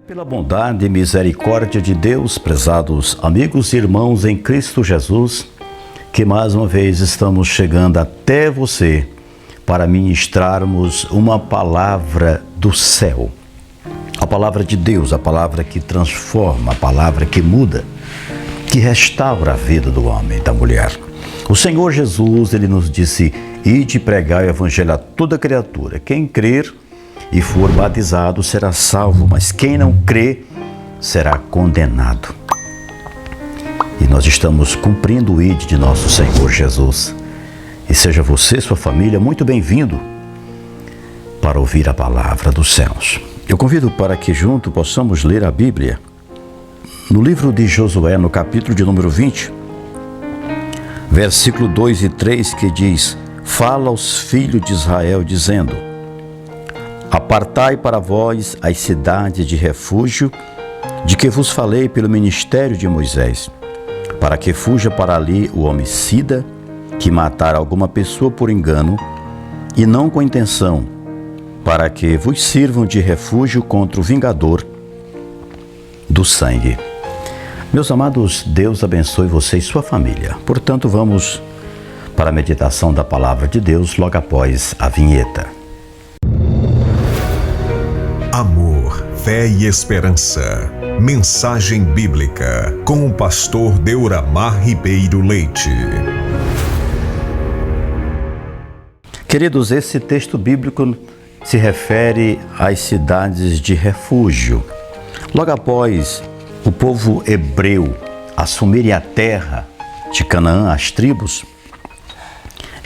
Pela bondade e misericórdia de Deus, prezados amigos e irmãos em Cristo Jesus, que mais uma vez estamos chegando até você para ministrarmos uma palavra do céu. A palavra de Deus, a palavra que transforma, a palavra que muda, que restaura a vida do homem e da mulher. O Senhor Jesus, Ele nos disse: ide pregar o evangelho a toda criatura. Quem crer e for batizado será salvo, mas quem não crê será condenado. E nós estamos cumprindo o ide de nosso Senhor Jesus. E seja você, sua família, muito bem-vindo para ouvir a palavra dos céus. Eu convido para que junto possamos ler a Bíblia no livro de Josué, no capítulo de número 20, versículo 2 e 3, que diz: fala aos filhos de Israel, dizendo: apartai para vós as cidades de refúgio, de que vos falei pelo ministério de Moisés, para que fuja para ali o homicida, que matar alguma pessoa por engano, e não com intenção, para que vos sirvam de refúgio contra o vingador do sangue. Meus amados, Deus abençoe você e sua família. Portanto, vamos para a meditação da palavra de Deus logo após a vinheta. Amor, fé e esperança. Mensagem bíblica com o pastor Deuramar Ribeiro Leite. Queridos, esse texto bíblico se refere às cidades de refúgio. Logo após o povo hebreu assumirem a terra de Canaã, as tribos,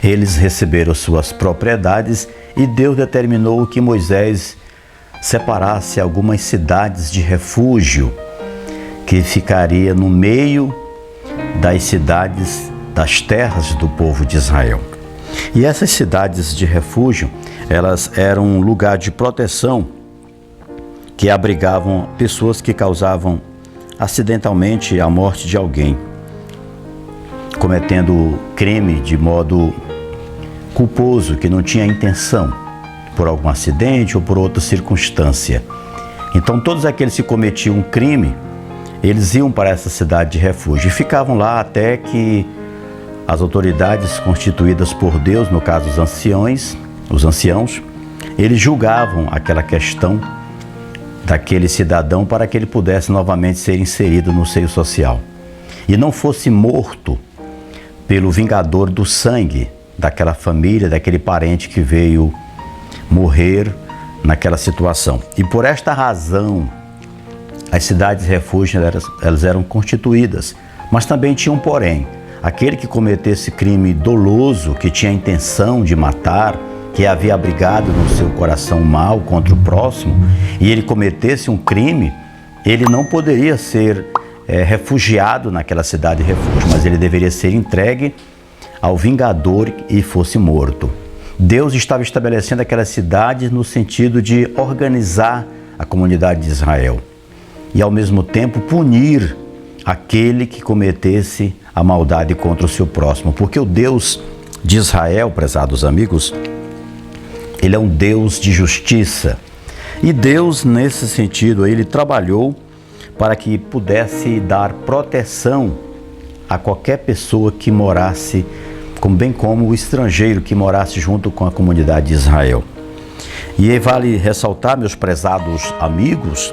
eles receberam suas propriedades e Deus determinou que Moisés separasse algumas cidades de refúgio que ficaria no meio das cidades, das terras do povo de Israel. E essas cidades de refúgio, elas eram um lugar de proteção que abrigavam pessoas que causavam acidentalmente a morte de alguém, cometendo crime de modo culposo, que não tinha intenção, por algum acidente ou por outra circunstância. Então todos aqueles que cometiam um crime, eles iam para essa cidade de refúgio e ficavam lá até que as autoridades constituídas por Deus, no caso os anciãos, eles julgavam aquela questão daquele cidadão para que ele pudesse novamente ser inserido no seio social e não fosse morto pelo vingador do sangue daquela família, daquele parente que veio morrer naquela situação. E por esta razão, as cidades de refúgio elas eram constituídas, mas também tinha um porém: aquele que cometesse crime doloso, que tinha a intenção de matar, que havia abrigado no seu coração mal contra o próximo, e ele cometesse um crime, ele não poderia ser refugiado naquela cidade de refúgio, mas ele deveria ser entregue ao vingador e fosse morto. Deus estava estabelecendo aquelas cidades no sentido de organizar a comunidade de Israel e, ao mesmo tempo, punir aquele que cometesse a maldade contra o seu próximo. Porque o Deus de Israel, prezados amigos, Ele é um Deus de justiça. E Deus, nesse sentido, Ele trabalhou para que pudesse dar proteção a qualquer pessoa que morasse, bem como o estrangeiro que morasse junto com a comunidade de Israel. E vale ressaltar, meus prezados amigos,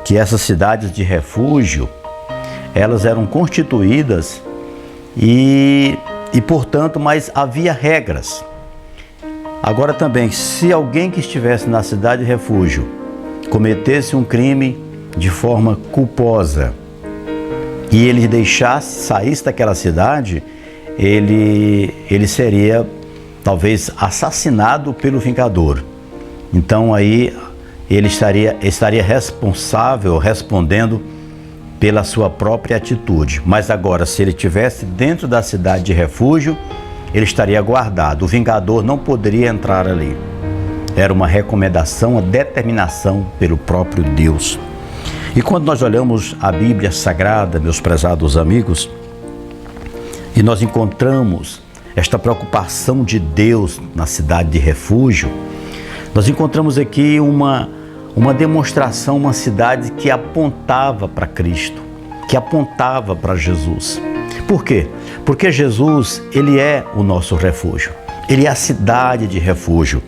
que essas cidades de refúgio, elas eram constituídas e portanto, mas havia regras. Agora também, se alguém que estivesse na cidade de refúgio cometesse um crime de forma culposa e ele saísse daquela cidade, ele seria talvez assassinado pelo vingador. Então aí ele estaria respondendo pela sua própria atitude. Mas agora, se ele estivesse dentro da cidade de refúgio, ele estaria guardado. O vingador não poderia entrar ali. Era uma recomendação, uma determinação pelo próprio Deus. E quando nós olhamos a Bíblia Sagrada, meus prezados amigos, e nós encontramos esta preocupação de Deus na cidade de refúgio, nós encontramos aqui uma uma demonstração, uma cidade que apontava para Cristo, que apontava para Jesus. Por quê? Porque Jesus, ele é o nosso refúgio. Ele é a cidade de refúgio.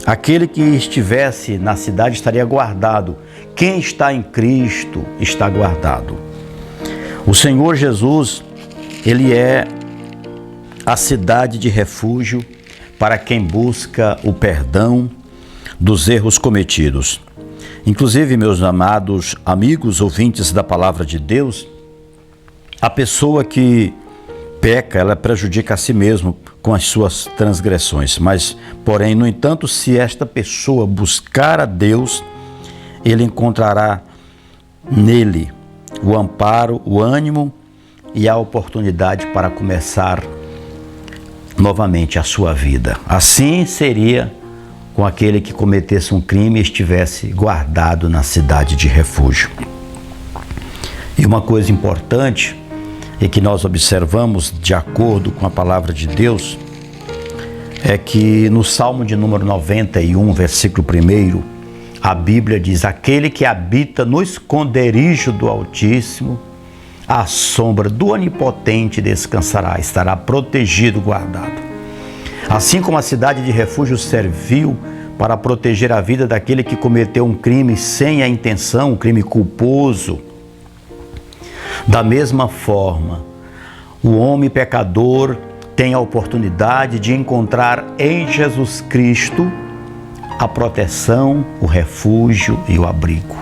Aquele que estivesse na cidade estaria guardado. Quem está em Cristo está guardado. O Senhor Jesus, ele é a cidade de refúgio para quem busca o perdão dos erros cometidos. Inclusive, meus amados amigos ouvintes da Palavra de Deus, a pessoa que peca, ela prejudica a si mesmo com as suas transgressões. Mas, porém, no entanto, se esta pessoa buscar a Deus, ele encontrará nele o amparo, o ânimo e a oportunidade para começar novamente a sua vida. Assim seria com aquele que cometesse um crime e estivesse guardado na cidade de refúgio. E uma coisa importante é que nós observamos, de acordo com a palavra de Deus, é que no Salmo de número 91, versículo 1, a Bíblia diz: aquele que habita no esconderijo do Altíssimo, à sombra do Onipotente descansará, estará protegido, guardado. Assim como a cidade de refúgio serviu para proteger a vida daquele que cometeu um crime sem a intenção, um crime culposo, da mesma forma, o homem pecador tem a oportunidade de encontrar em Jesus Cristo a proteção, o refúgio e o abrigo.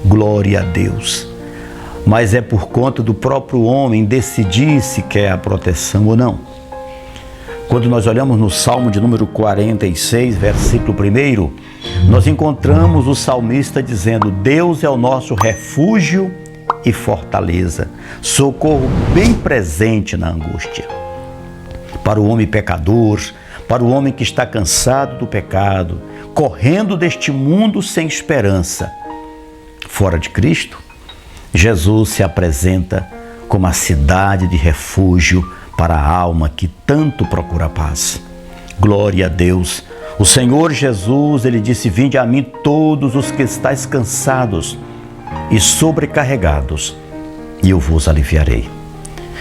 Glória a Deus! Mas é por conta do próprio homem decidir se quer a proteção ou não. Quando nós olhamos no Salmo de número 46, versículo 1, nós encontramos o salmista dizendo: Deus é o nosso refúgio e fortaleza, socorro bem presente na angústia. Para o homem pecador, para o homem que está cansado do pecado, correndo deste mundo sem esperança, fora de Cristo, Jesus se apresenta como a cidade de refúgio para a alma que tanto procura paz. Glória a Deus! O Senhor Jesus, ele disse: vinde a mim todos os que estáis cansados e sobrecarregados, e eu vos aliviarei.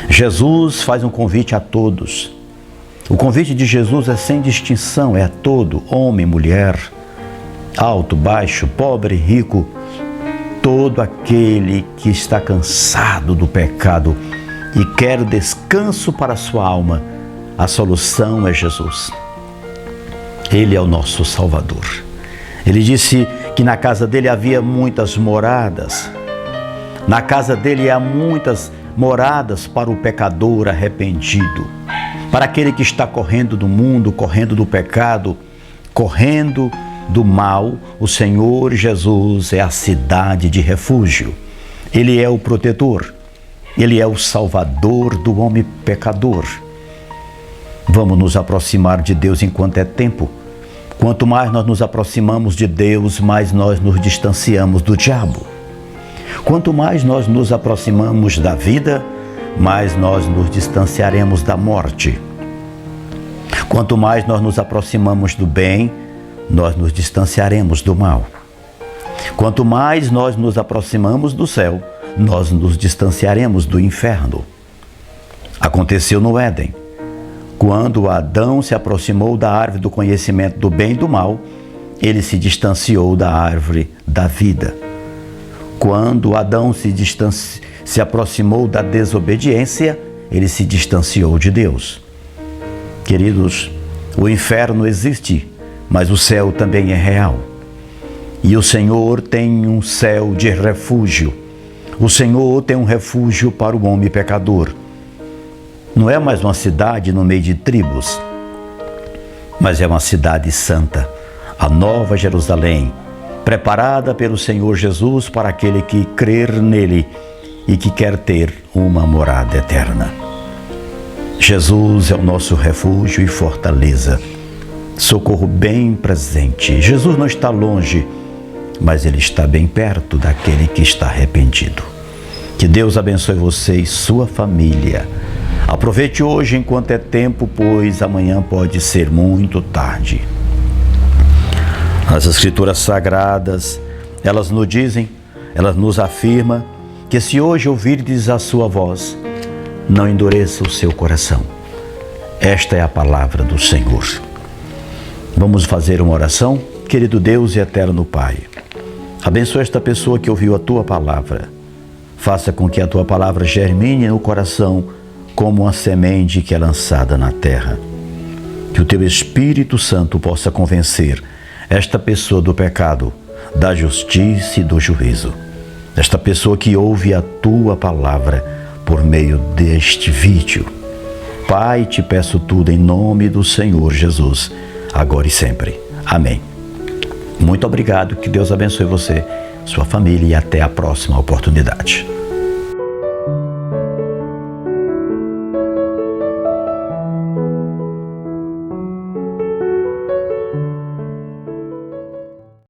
Jesus faz um convite a todos. O convite de Jesus é sem distinção, é a todo, homem, mulher, alto, baixo, pobre, rico, todo aquele que está cansado do pecado e quer descanso para a sua alma. A solução é Jesus. Ele é o nosso Salvador. Ele disse que na casa dele havia muitas moradas. Na casa dele há muitas moradas para o pecador arrependido, para aquele que está correndo do mundo, correndo do pecado, correndo do mal. O Senhor Jesus é a cidade de refúgio. Ele é o protetor. Ele é o Salvador do homem pecador. Vamos nos aproximar de Deus enquanto é tempo. Quanto mais nós nos aproximamos de Deus, mais nós nos distanciamos do diabo. Quanto mais nós nos aproximamos da vida, mais nós nos distanciaremos da morte. Quanto mais nós nos aproximamos do bem, nós nos distanciaremos do mal. Quanto mais nós nos aproximamos do céu, nós nos distanciaremos do inferno. Aconteceu no Éden. Quando Adão se aproximou da árvore do conhecimento do bem e do mal, ele se distanciou da árvore da vida. Quando Adão se aproximou da desobediência, ele se distanciou de Deus. Queridos, o inferno existe, mas o céu também é real. E o Senhor tem um céu de refúgio. O Senhor tem um refúgio para o homem pecador. Não é mais uma cidade no meio de tribos, mas é uma cidade santa, a Nova Jerusalém, preparada pelo Senhor Jesus para aquele que crer nele e que quer ter uma morada eterna. Jesus é o nosso refúgio e fortaleza, socorro bem presente. Jesus não está longe, mas ele está bem perto daquele que está arrependido. Que Deus abençoe você e sua família. Aproveite hoje enquanto é tempo, pois amanhã pode ser muito tarde. As Escrituras Sagradas Elas nos dizem, elas nos afirmam que se hoje ouvirdes a sua voz, não endureça o seu coração. Esta é a palavra do Senhor. Vamos fazer uma oração? Querido Deus e eterno Pai, abençoa esta pessoa que ouviu a Tua palavra. Faça com que a Tua palavra germine no coração como uma semente que é lançada na terra. Que o Teu Espírito Santo possa convencer esta pessoa do pecado, da justiça e do juízo. Esta pessoa que ouve a Tua palavra por meio deste vídeo. Pai, te peço tudo em nome do Senhor Jesus, agora e sempre. Amém. Muito obrigado, que Deus abençoe você, sua família e até a próxima oportunidade.